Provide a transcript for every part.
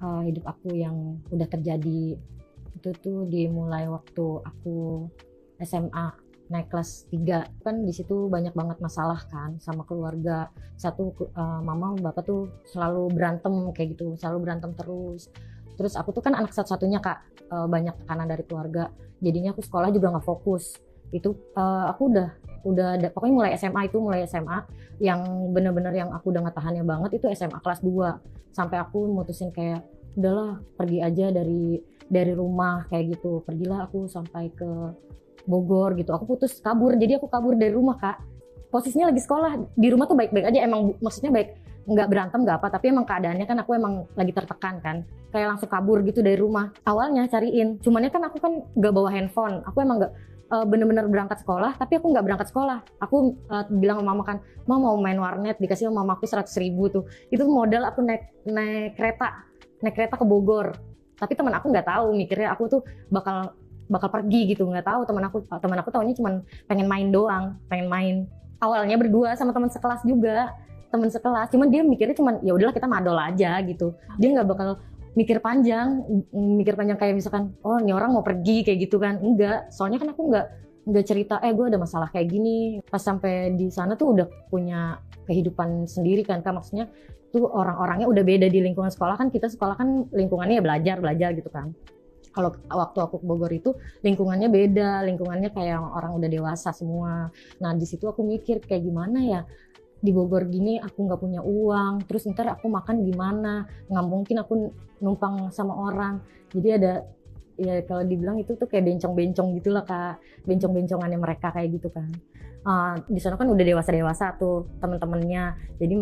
hidup aku yang udah terjadi itu tuh dimulai waktu aku SMA naik kelas 3 kan. Di situ banyak banget masalah kan sama keluarga. Satu, mama bapak tuh selalu berantem kayak gitu, selalu berantem terus. Terus aku tuh kan anak satu-satunya kak, banyak tekanan dari keluarga, jadinya aku sekolah juga nggak fokus. Itu aku pokoknya mulai SMA yang bener-bener yang aku udah nggak tahannya banget itu SMA kelas 2 sampai aku mutusin kayak udahlah pergi aja dari rumah kayak gitu. Pergilah aku sampai ke Bogor gitu. Aku putus kabur, jadi aku kabur dari rumah kak. Posisinya lagi sekolah, di rumah tuh baik-baik aja, emang maksudnya baik, nggak berantem nggak apa, tapi emang keadaannya kan aku emang lagi tertekan kan, kayak langsung kabur gitu dari rumah. Awalnya cariin, cumannya kan aku kan nggak bawa handphone, aku emang nggak bener-bener berangkat sekolah, tapi aku nggak berangkat sekolah. Aku bilang sama mama kan, mama mau main warnet, dikasih sama mamaku 100.000 tuh. Itu modal aku naik kereta ke Bogor. Tapi teman aku nggak tahu, mikirnya aku tuh bakal bakal pergi gitu, nggak tahu. Teman aku taunya cuman pengen main doang, pengen main. Awalnya berdua sama teman sekelas juga, teman sekelas, cuman dia mikirnya cuman ya udahlah kita madol aja gitu. Dia nggak bakal mikir panjang kayak misalkan oh ini orang mau pergi kayak gitu kan. Enggak, soalnya kan aku nggak cerita gue ada masalah kayak gini. Pas sampai di sana tuh udah punya kehidupan sendiri kan kak, maksudnya tuh orang-orangnya udah beda. Di lingkungan sekolah kan, kita sekolah kan lingkungannya ya belajar gitu kan. Kalau waktu aku ke Bogor itu lingkungannya beda, lingkungannya kayak orang udah dewasa semua. Nah di situ aku mikir kayak gimana ya, di Bogor gini aku nggak punya uang, terus ntar aku makan gimana, nggak mungkin aku numpang sama orang. Jadi ada, ya kalau dibilang itu tuh kayak bencong-bencong gitulah kak, bencong-bencongannya mereka kayak gitu kan. Di sana kan udah dewasa-dewasa tuh teman-temannya, jadi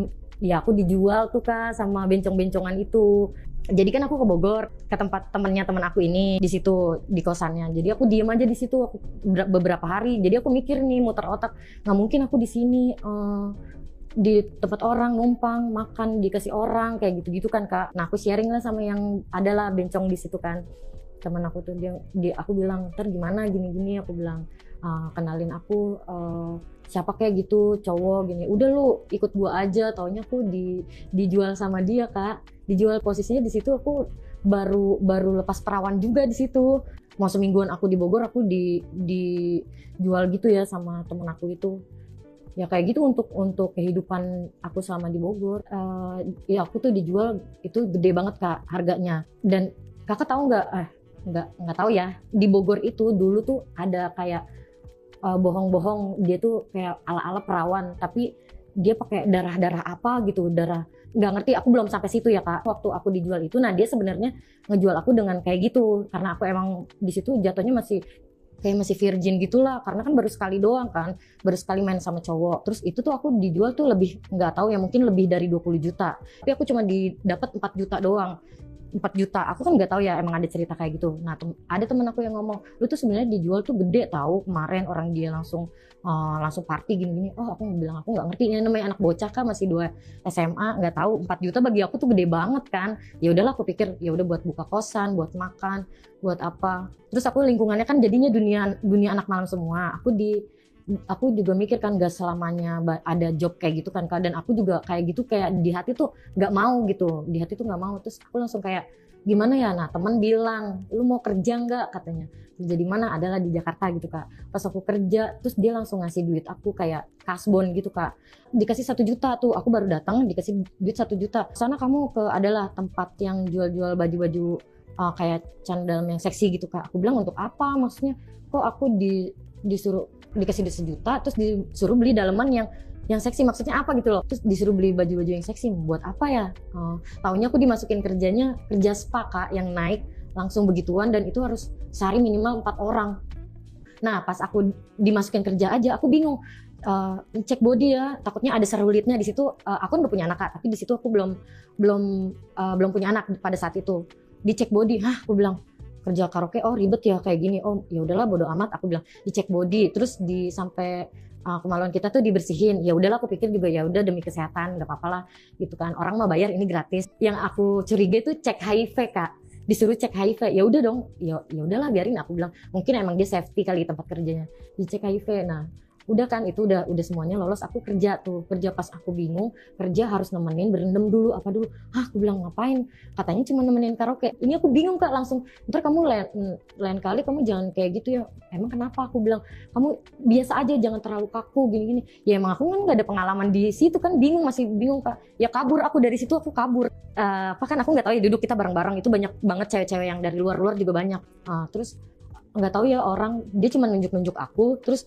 ya aku dijual tuh kak sama bencong-bencongan itu. Jadi kan aku ke Bogor ke tempat temennya teman aku ini di situ di kosannya. Jadi aku diem aja di situ aku beberapa hari. Jadi aku mikir nih muter otak, nggak mungkin aku di sini di tempat orang numpang makan dikasih orang kayak gitu-gitu kan kak. Nah aku sharing lah sama yang adalah bencong di situ kan. Teman aku tuh aku bilang ntar gimana gini-gini, aku bilang kenalin aku siapa kayak gitu cowok gini. Udah lu ikut gua aja. Taunya aku dijual sama dia kak. Dijual, posisinya di situ aku baru lepas perawan juga di situ. Mau semingguan aku di Bogor, aku dijual gitu ya sama temen aku itu. Ya kayak gitu untuk kehidupan aku selama di Bogor. Ya aku tuh dijual itu gede banget kak harganya. Dan kakak tahu nggak? Nggak tahu ya. Di Bogor itu dulu tuh ada kayak bohong-bohong, dia tuh kayak ala-ala perawan, tapi dia pakai darah apa gitu, darah nggak ngerti. Aku belum sampai situ ya kak. Waktu aku dijual itu, nah dia sebenarnya ngejual aku dengan kayak gitu karena aku emang di situ jatuhnya masih virgin gitulah, karena kan baru sekali doang kan, baru sekali main sama cowok. Terus itu tuh aku dijual tuh lebih, nggak tahu ya, mungkin lebih dari 20 juta, tapi aku cuma didapat 4 juta doang. 4 juta, aku kan nggak tahu ya emang ada cerita kayak gitu. Nah ada temen aku yang ngomong, lu tuh sebenarnya dijual tuh gede tahu, kemarin orang dia langsung party gini-gini. Oh aku bilang aku nggak ngerti, ini namanya anak bocah kan, masih 2 SMA, nggak tahu 4 juta bagi aku tuh gede banget kan. Ya udahlah aku pikir ya udah buat buka kosan, buat makan, buat apa. Terus aku lingkungannya kan jadinya dunia anak malam semua. Aku juga mikir kan gak selamanya ada job kayak gitu kan kak. Dan aku juga kayak gitu, kayak di hati tuh gak mau gitu, di hati tuh gak mau. Terus aku langsung kayak gimana ya, nah teman bilang lu mau kerja nggak katanya. Jadi mana, adalah di Jakarta gitu kak. Pas aku kerja terus dia langsung ngasih duit aku kayak kasbon gitu kak, dikasih 1 juta tuh. Aku baru datang dikasih duit 1 juta. Sana kamu ke adalah tempat yang jual-jual baju-baju kayak candal yang seksi gitu kak. Aku bilang untuk apa, maksudnya kok aku disuruh dikasih duit 1 juta terus disuruh beli daleman yang seksi, maksudnya apa gitu loh. Terus disuruh beli baju-baju yang seksi buat apa ya. Taunya aku dimasukin kerja spa kak, yang naik langsung begituan, dan itu harus sehari minimal 4 orang. Nah pas aku dimasukin kerja aja aku bingung, cek body ya, takutnya ada serulitnya di situ. Aku udah punya anak kak, tapi di situ aku belum punya anak pada saat itu. Dicek body, aku bilang kerja karaoke oh ribet ya kayak gini. Oh ya udahlah bodo amat, aku bilang. Dicek body terus sampai kemaluan kita tuh dibersihin. Ya udahlah aku pikir juga ya udah demi kesehatan nggak apa-apa lah gitu kan, orang mah bayar ini gratis. Yang aku curiga itu cek HIV kak, disuruh cek HIV. Ya udah dong, ya udahlah biarin, aku bilang mungkin emang dia safety kali tempat kerjanya, dicek HIV. Nah Udah kan itu udah semuanya lolos, aku kerja pas aku bingung kerja harus nemenin berendam dulu apa dulu. Aku bilang ngapain, katanya cuma nemenin karaoke. Ini aku bingung Kak, langsung ntar kamu lain kali kamu jangan kayak gitu ya. Emang kenapa? Aku bilang kamu biasa aja, jangan terlalu kaku gini-gini. Ya emang aku kan nggak ada pengalaman di situ kan, masih bingung Kak. Ya kabur aku dari situ, aku kabur. Apa kan aku nggak tahu ya, duduk kita bareng-bareng itu banyak banget cewek-cewek yang dari luar juga banyak. Terus nggak tahu ya orang, dia cuma nunjuk-nunjuk aku, terus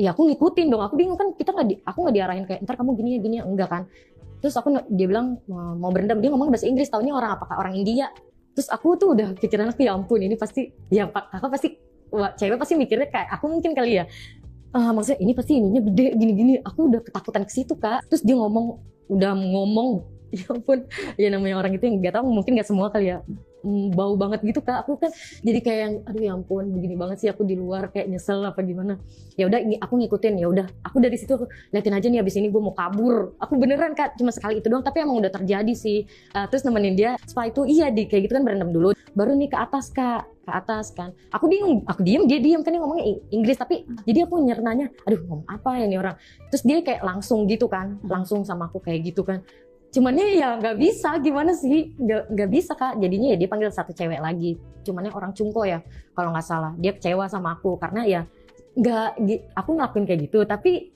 ya aku ngikutin dong. Aku bingung kan, aku nggak diarahin kayak ntar kamu gini ya enggak kan. Terus dia bilang mau berendam, dia ngomong bahasa Inggris, taunya orang apakah orang India. Terus aku tuh udah pikiran aku, ya ampun ini pasti ya Pak kakak pasti cewek pasti mikirnya kayak aku mungkin kali ya. Maksudnya ini pasti ininya gede gini-gini. Aku udah ketakutan ke situ Kak. Terus dia udah ngomong ya ampun, ya namanya orang itu yang nggak tahu, mungkin nggak semua kali ya, bau banget gitu Kak. Aku kan jadi kayak yang aduh ya ampun begini banget sih aku di luar, kayak nyesel apa gimana. Ya udah aku ngikutin, ya udah aku dari situ aku liatin aja nih, abis ini gue mau kabur. Aku beneran Kak, cuma sekali itu doang tapi emang udah terjadi sih. Terus nemenin dia, setelah itu iya kayak gitu kan berendam dulu, baru nih ke atas Kak, ke atas kan. Aku bingung, aku diem, dia diem kan, dia ngomongnya Inggris tapi jadi aku nyernanya aduh ngomong apa ya nih orang. Terus dia kayak langsung gitu kan, langsung sama aku kayak gitu kan. Cuman ya nggak bisa, gimana sih, nggak bisa Kak. Jadinya ya dia panggil satu cewek lagi, cuman orang Cungko ya kalau nggak salah. Dia kecewa sama aku karena ya aku ngelakuin kayak gitu tapi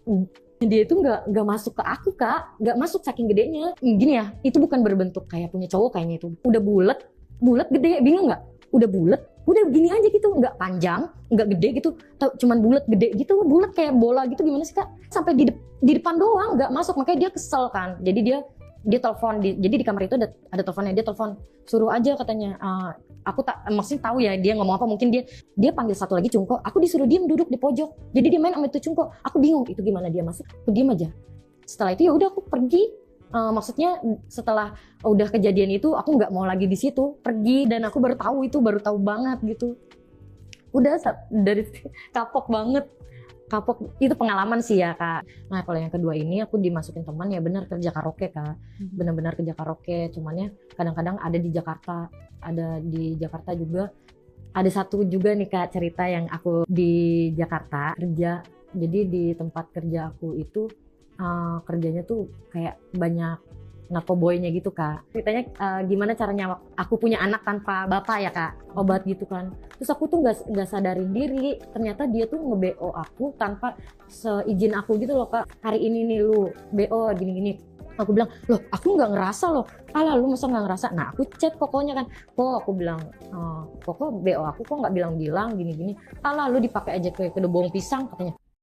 dia itu nggak masuk ke aku Kak, nggak masuk saking gedenya. Gini ya, itu bukan berbentuk kayak punya cowok, kayaknya itu udah bulat gede, bingung nggak, udah bulat udah gini aja gitu, nggak panjang nggak gede gitu, cuman bulat gede gitu, bulat kayak bola gitu. Gimana sih Kak, sampai di depan doang nggak masuk. Makanya dia kesel kan, jadi dia telepon, jadi di kamar itu ada teleponnya, dia telepon suruh aja katanya. Aku maksudnya tahu ya dia ngomong apa, mungkin dia panggil satu lagi Cungko, aku disuruh diem duduk di pojok, jadi dia main sama itu Cungko. Aku bingung itu gimana dia masuk, aku diem aja. Setelah itu ya udah aku pergi. Maksudnya setelah udah kejadian itu aku nggak mau lagi di situ, pergi. Dan aku baru tahu banget gitu. Udah dari kapok banget. Kapok, itu pengalaman sih ya Kak. Nah kalau yang kedua ini aku dimasukin teman, ya benar kerja karaoke Kak, benar-benar kerja karaoke. Cuman ya kadang-kadang ada di Jakarta juga. Ada satu juga nih Kak cerita yang aku di Jakarta kerja. Jadi di tempat kerja aku itu kerjanya tuh kayak banyak narkoboynya gitu Kak. Ceritanya gimana caranya aku punya anak tanpa bapak ya Kak, obat gitu kan. Terus aku tuh nggak sadarin diri, ternyata dia tuh nge-BO aku tanpa seizin aku gitu loh Kak. Hari ini nih lu BO gini-gini. Aku bilang, loh aku nggak ngerasa loh. Alah lu masa nggak ngerasa? Nah aku chat pokoknya kan, kok aku bilang, pokok BO aku kok nggak bilang-bilang gini-gini. Alah lu dipakai aja kayak kedobong pisang katanya.